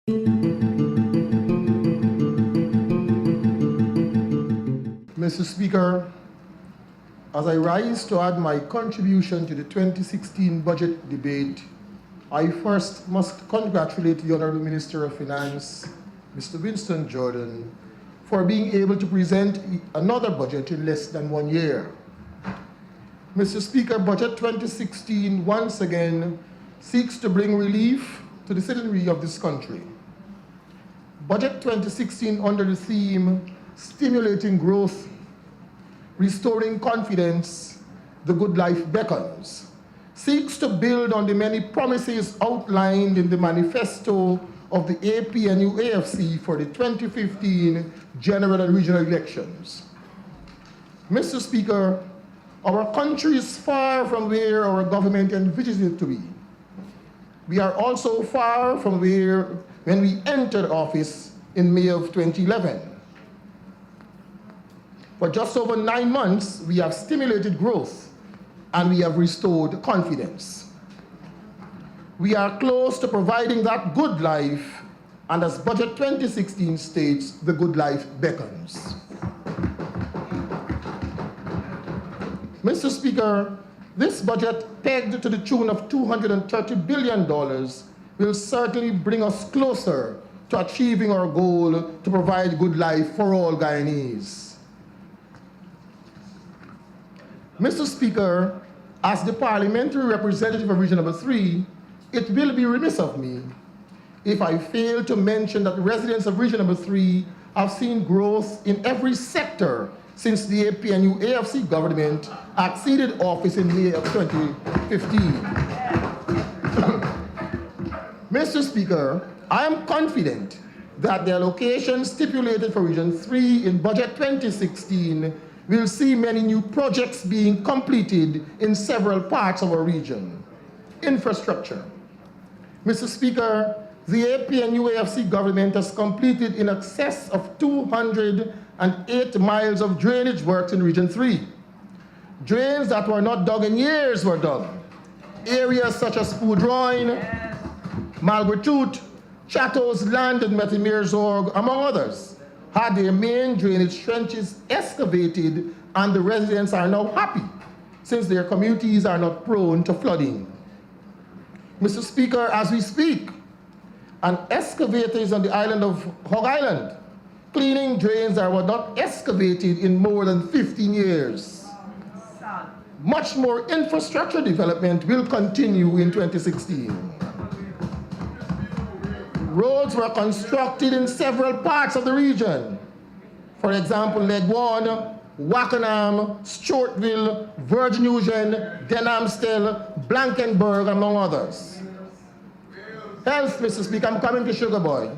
Mr. Speaker, as I rise to add my contribution to the 2016 budget debate, I first must congratulate the Honorable Minister of Finance, Mr. Winston Jordan, for being able to present another budget in less than 1 year. Mr. Speaker, Budget 2016 once again seeks to bring relief to the citizenry of this country. Budget 2016 under the theme, Stimulating Growth, Restoring Confidence, the Good Life Beckons, seeks to build on the many promises outlined in the manifesto of the APNU-AFC for the 2015 general and regional elections. Mr. Speaker, our country is far from where our government envisages it to be. We are also far from where when we entered office in May of 2011. For just over 9 months, we have stimulated growth and we have restored confidence. We are close to providing that good life, and as Budget 2016 states, the good life beckons. Mr. Speaker, this budget, pegged to the tune of $230 billion, will certainly bring us closer to achieving our goal to provide good life for all Guyanese. Mr. Speaker, as the parliamentary representative of Region Number 3, it will be remiss of me if I fail to mention that residents of Region Number 3 have seen growth in every sector since the APNU-AFC government acceded office in May of 2015. Mr. Speaker, I am confident that the allocation stipulated for Region 3 in Budget 2016 will see many new projects being completed in several parts of our region. Infrastructure. Mr. Speaker, the APNU-AFC government has completed in excess of 208 miles of drainage works in Region 3. Drains that were not dug in years were dug. Areas such as Poudroin, Malbertut, Chateau's Land and Metimerzorg, among others, had their main drainage trenches excavated, and the residents are now happy since their communities are not prone to flooding. Mr. Speaker, as we speak, an excavator is on the island of Hog Island, cleaning drains that were not excavated in more than 15 years. Much more infrastructure development will continue in 2016. Roads were constructed in several parts of the region. For example, Legwan, Wackenham, Stewartville, Virgin Eugene, Denhamstel, Blankenberg, among others. Health, Mr. Speaker, I'm coming to Sugar Boy.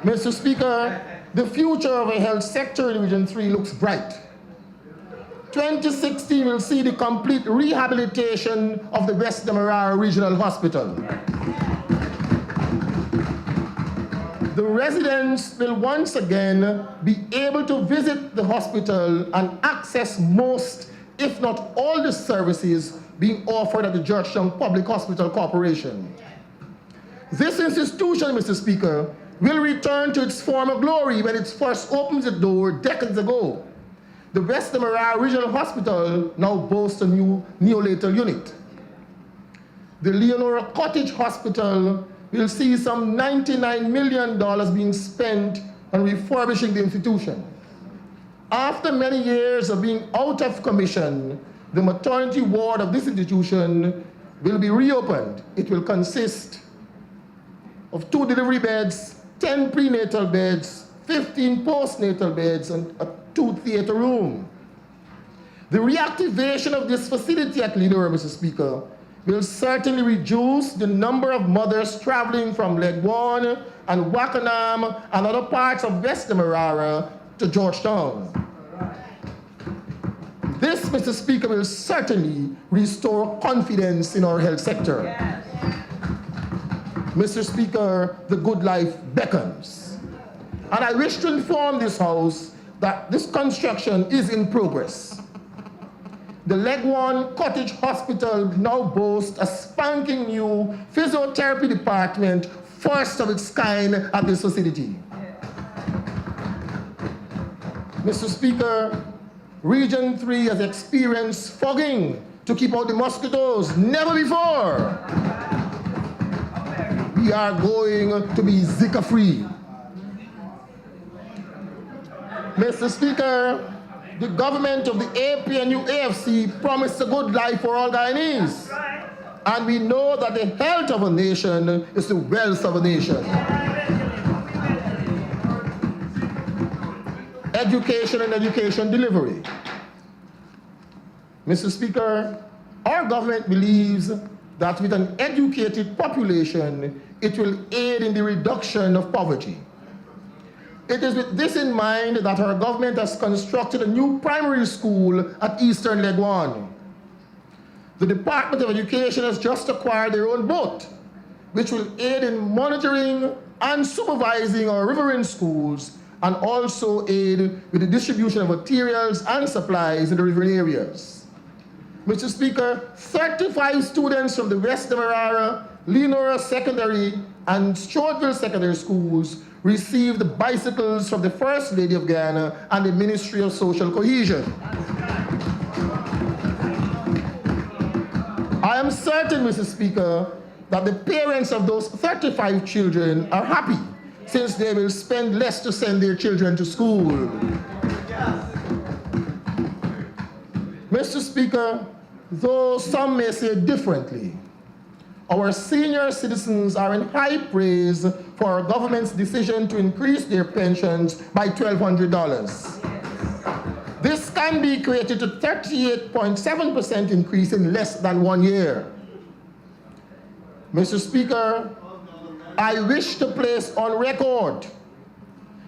Mr. Speaker, the future of a health sector in Region 3 looks bright. 2016 will see the complete rehabilitation of the West Demerara Regional Hospital. The residents will once again be able to visit the hospital and access most, if not all, the services being offered at the Georgetown Public Hospital Corporation. This institution, Mr. Speaker, will return to its former glory when it first opened the door decades ago. The West Demerara Regional Hospital now boasts a new neonatal unit. The Leonora Cottage Hospital will see some $99 million being spent on refurbishing the institution. After many years of being out of commission, the maternity ward of this institution will be reopened. It will consist of 2 delivery beds, 10 prenatal beds, 15 postnatal beds, and a 2-theater room. The reactivation of this facility at Leonora, Mr. Speaker, will certainly reduce the number of mothers traveling from Legwan and Wackenham and other parts of West Demerara to Georgetown. This, Mr. Speaker, will certainly restore confidence in our health sector. Yes. Mr. Speaker, the good life beckons. And I wish to inform this House that this construction is in progress. The Legwan Cottage Hospital now boasts a spanking new physiotherapy department first of its kind at this facility. Mr. Speaker, Region 3 has experienced fogging to keep out the mosquitoes. Never before. We are going to be Zika-free. Mr. Speaker, the government of the APNU-AFC promised a good life for all Guyanese. And we know that the health of a nation is the wealth of a nation. Education and education delivery. Mr. Speaker, our government believes that with an educated population, it will aid in the reduction of poverty. It is with this in mind that our government has constructed a new primary school at Eastern Leg 1. The Department of Education has just acquired their own boat, which will aid in monitoring and supervising our riverine schools and also aid with the distribution of materials and supplies in the riverine areas. Mr. Speaker, 35 students from the West Demerara, Leonora Secondary, and Stroudsville Secondary Schools received bicycles from the First Lady of Guyana and the Ministry of Social Cohesion. I am certain, Mr. Speaker, that the parents of those 35 children are happy since they will spend less to send their children to school. Mr. Speaker, though some may say differently, our senior citizens are in high praise for our government's decision to increase their pensions by $1,200. This can be equated to 38.7% increase in less than 1 year. Mr. Speaker, I wish to place on record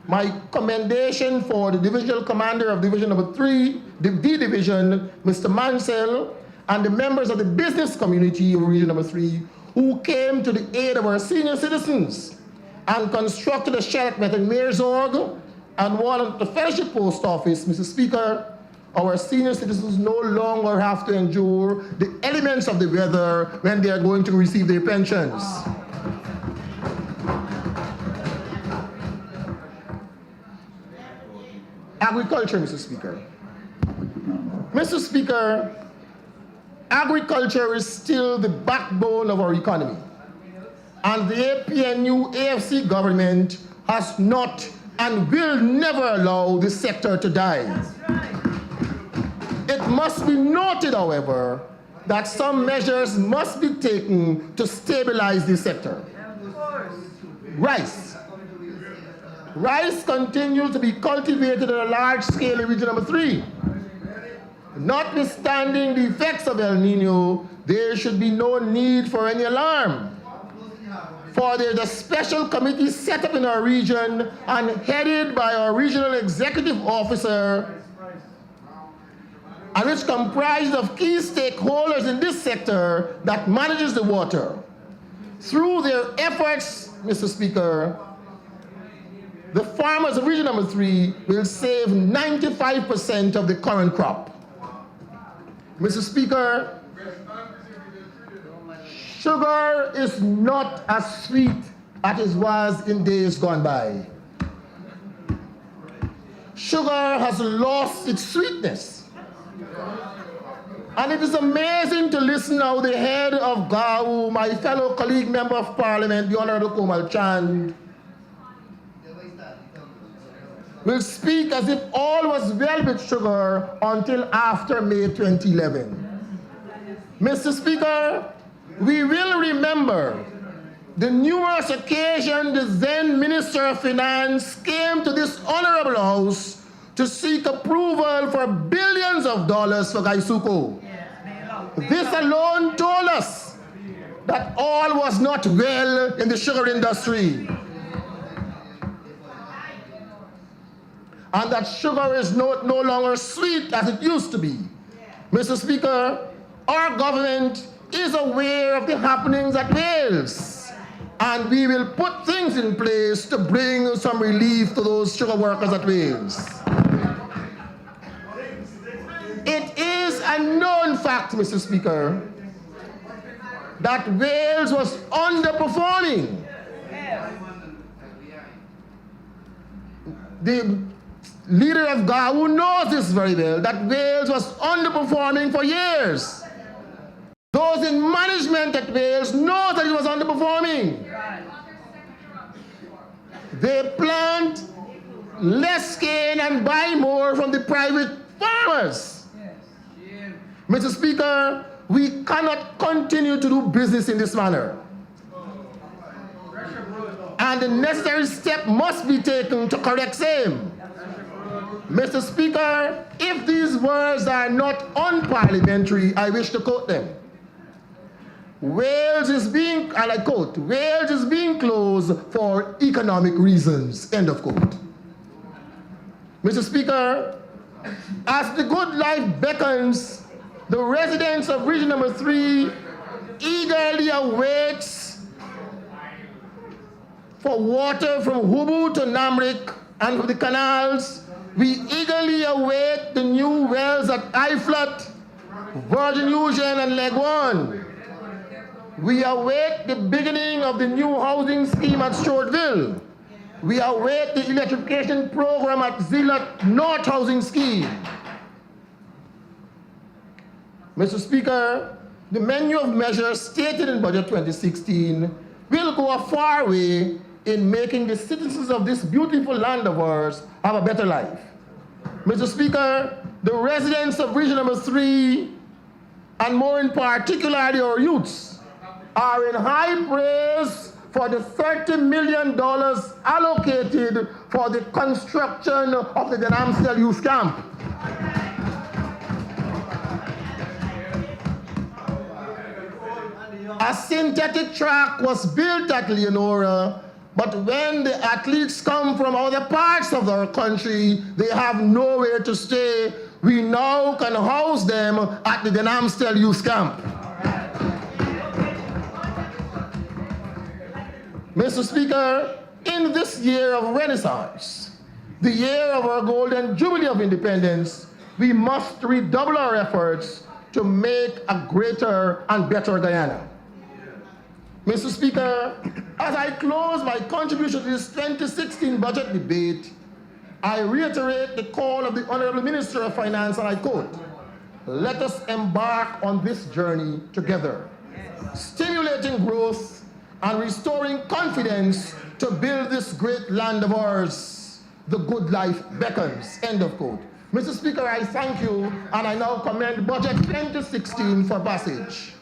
my commendation for the Divisional Commander of Division Number 3, the D Division, Mr. Mansell, and the members of the business community of Region Number 3 who came to the aid of our senior citizens and constructed a shelter at Meersburg and one at the Fellowship Post Office. Mr. Speaker, our senior citizens no longer have to endure the elements of the weather when they are going to receive their pensions. Agriculture, Mr. Speaker. Mr. Speaker, agriculture is still the backbone of our economy. And the APNU-AFC government has not and will never allow this sector to die. It must be noted, however, that some measures must be taken to stabilize this sector. Rice. Rice continues to be cultivated at a large scale in Region Number 3. Notwithstanding the effects of El Nino, there should be no need for any alarm. For there's a special committee set up in our region and headed by our regional executive officer, and which comprised of key stakeholders in this sector that manages the water. Through their efforts, Mr. Speaker, the farmers of Region Number 3 will save 95% of the current crop. Mr. Speaker, sugar is not as sweet as it was in days gone by. Sugar has lost its sweetness. And it is amazing to listen how the head of GAU, my fellow colleague member of parliament, the Honorable Komal Chand, will speak as if all was well with sugar until after May 2011. Mr. Speaker, we will remember the numerous occasions the then Minister of Finance came to this honorable house to seek approval for billions of dollars for Gaisuko. This alone told us that all was not well in the sugar industry, and that sugar is no longer sweet as it used to be. Mr. Speaker, our government is aware of the happenings at Wales, and we will put things in place to bring some relief to those sugar workers at Wales. It is a known fact, Mr. Speaker, that Wales was underperforming the leader of God, who knows this very well, that Wales was underperforming for years. Those in management at Wales know that it was underperforming. They plant less cane and buy more from the private farmers. Mr. Speaker, we cannot continue to do business in this manner. And the necessary step must be taken to correct same. Mr. Speaker, if these words are not unparliamentary, I wish to quote them. Wales is being, and I quote, Wales is being closed for economic reasons, end of quote. Mr. Speaker, as the good life beckons, the residents of Region Number 3 eagerly awaits for water from Hubu to Namrik and from the canals. We eagerly await the new wells at Iflat, Virgin Eugene and Leg 1. We await the beginning of the new housing scheme at Shortville. We await the electrification program at Zillat North Housing Scheme. Mr. Speaker, the menu of measures stated in Budget 2016 will go a far way in making the citizens of this beautiful land of ours have a better life. Mr. Speaker, the residents of Region Number 3, and more in particular our youths, are in high praise for the $30 million allocated for the construction of the Denamstel Youth Camp. A synthetic track was built at Leonora, but when the athletes come from other parts of our country, they have nowhere to stay. We now can house them at the Denamstel Youth Camp. Mr. Speaker, in this year of Renaissance, the year of our Golden Jubilee of Independence, we must redouble our efforts to make a greater and better Guyana. Mr. Speaker, as I close my contribution to this 2016 budget debate, I reiterate the call of the Honorable Minister of Finance, and I quote, "Let us embark on this journey together, stimulating growth and restoring confidence to build this great land of ours. The good life beckons," end of quote. Mr. Speaker, I thank you, and I now commend Budget 2016 for passage.